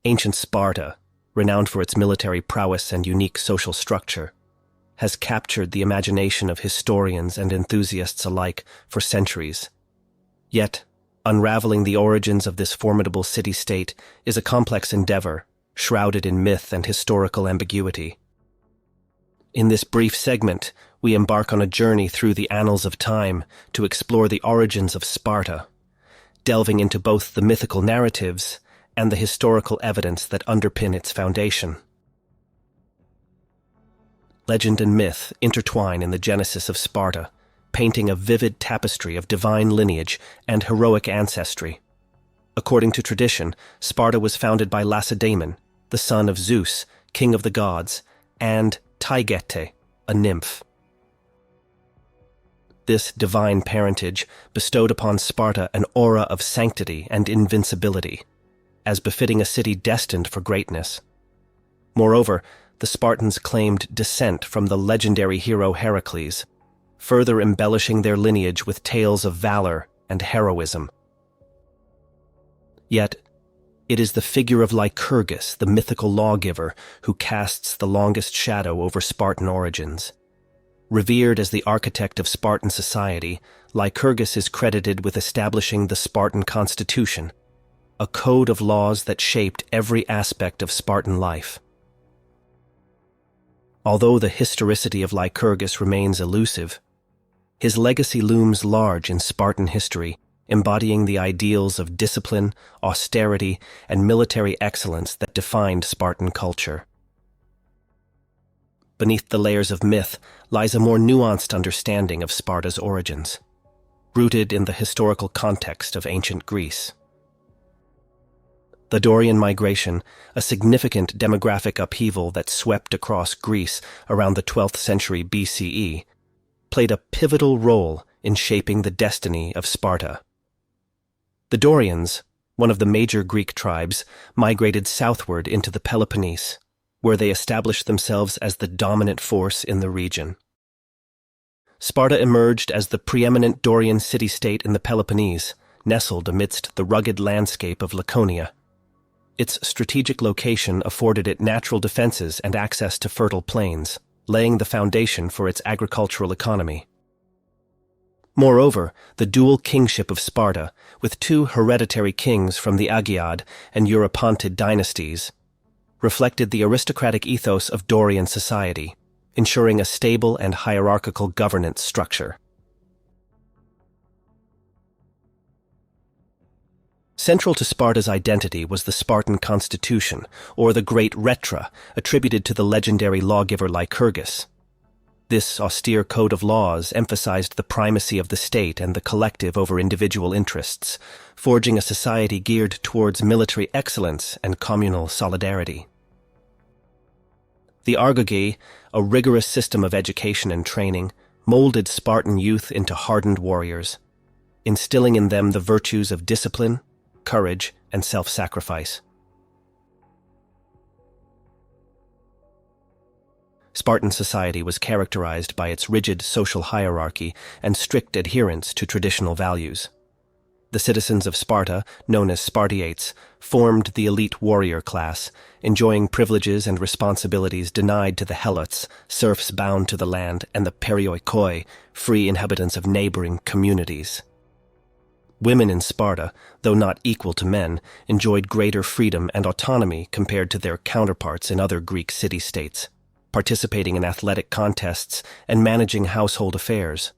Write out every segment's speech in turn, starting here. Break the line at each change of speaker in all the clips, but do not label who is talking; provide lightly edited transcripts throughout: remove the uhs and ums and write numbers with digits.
Ancient Sparta, renowned for its military prowess and unique social structure, has captured the imagination of historians and enthusiasts alike for centuries. Yet, unraveling the origins of this formidable city-state is a complex endeavor, shrouded in myth and historical ambiguity. In this brief segment, we embark on a journey through the annals of time to explore the origins of Sparta, delving into both the mythical narratives and the historical evidence that underpin its foundation. Legend and myth intertwine in the genesis of Sparta, painting a vivid tapestry of divine lineage and heroic ancestry. According to tradition, Sparta was founded by Lacedaemon, the son of Zeus, king of the gods, and Taygete, a nymph. This divine parentage bestowed upon Sparta an aura of sanctity and invincibility, as befitting a city destined for greatness. Moreover, the Spartans claimed descent from the legendary hero Heracles, further embellishing their lineage with tales of valor and heroism. Yet, it is the figure of Lycurgus, the mythical lawgiver, who casts the longest shadow over Spartan origins. Revered as the architect of Spartan society, Lycurgus is credited with establishing the Spartan constitution, a code of laws that shaped every aspect of Spartan life. Although the historicity of Lycurgus remains elusive, his legacy looms large in Spartan history, embodying the ideals of discipline, austerity, and military excellence that defined Spartan culture. Beneath the layers of myth lies a more nuanced understanding of Sparta's origins, rooted in the historical context of ancient Greece. The Dorian migration, a significant demographic upheaval that swept across Greece around the 12th century BCE, played a pivotal role in shaping the destiny of Sparta. The Dorians, one of the major Greek tribes, migrated southward into the Peloponnese, where they established themselves as the dominant force in the region. Sparta emerged as the preeminent Dorian city-state in the Peloponnese, nestled amidst the rugged landscape of Laconia. Its strategic location afforded it natural defenses and access to fertile plains, laying the foundation for its agricultural economy. Moreover, the dual kingship of Sparta, with two hereditary kings from the Agiad and Eurypontid dynasties, reflected the aristocratic ethos of Dorian society, ensuring a stable and hierarchical governance structure. Central to Sparta's identity was the Spartan constitution, or the Great Retra, attributed to the legendary lawgiver Lycurgus. This austere code of laws emphasized the primacy of the state and the collective over individual interests, forging a society geared towards military excellence and communal solidarity. The Argoge, a rigorous system of education and training, molded Spartan youth into hardened warriors, instilling in them the virtues of discipline, courage, and self-sacrifice. Spartan society was characterized by its rigid social hierarchy and strict adherence to traditional values. The citizens of Sparta, known as Spartiates, formed the elite warrior class, enjoying privileges and responsibilities denied to the helots, serfs bound to the land, and the perioikoi, free inhabitants of neighboring communities. Women in Sparta, though not equal to men, enjoyed greater freedom and autonomy compared to their counterparts in other Greek city-states, participating in athletic contests and managing household affairs.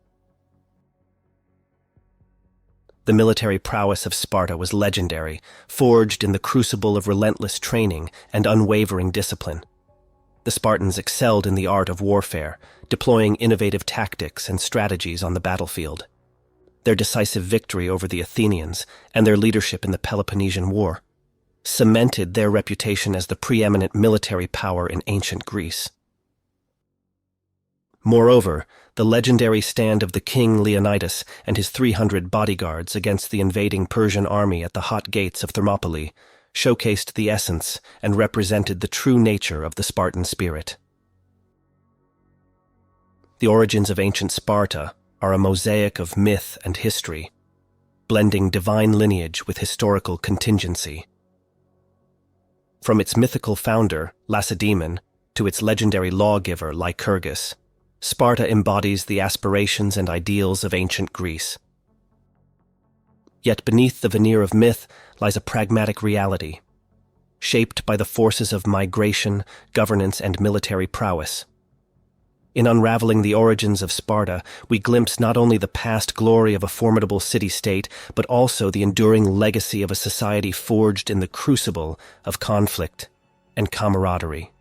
The military prowess of Sparta was legendary, forged in the crucible of relentless training and unwavering discipline. The Spartans excelled in the art of warfare, deploying innovative tactics and strategies on the battlefield. Their decisive victory over the Athenians and their leadership in the Peloponnesian War cemented their reputation as the preeminent military power in ancient Greece. Moreover, the legendary stand of the king Leonidas and his 300 bodyguards against the invading Persian army at the hot gates of Thermopylae showcased the essence and represented the true nature of the Spartan spirit. The origins of ancient Sparta are a mosaic of myth and history, blending divine lineage with historical contingency. From its mythical founder, Lacedaemon, to its legendary lawgiver, Lycurgus, Sparta embodies the aspirations and ideals of ancient Greece. Yet beneath the veneer of myth lies a pragmatic reality, shaped by the forces of migration, governance, and military prowess. In unraveling the origins of Sparta, we glimpse not only the past glory of a formidable city-state, but also the enduring legacy of a society forged in the crucible of conflict and camaraderie.